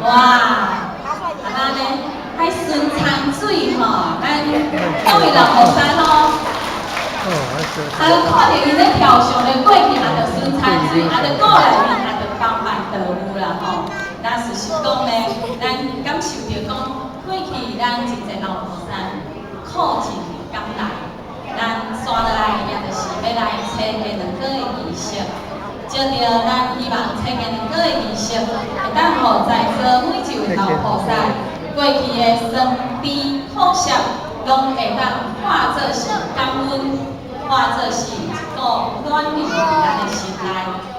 哇，安尼海顺长水吼，咱各位人后生吼，看到伊咧跳上咧过去，就顺长水，就过来面就帮忙道路啦吼。那是讲咧，咱感受着讲，过去咱真侪老后生苦尽甘来，咱刷落来也就是要来找下两个的仪式。照着咱希望找下两个的仪式，会当互在座每一位老菩萨过去的酸甜苦涩，拢会当化作是感恩，化作是一个暖流伫咱的心内。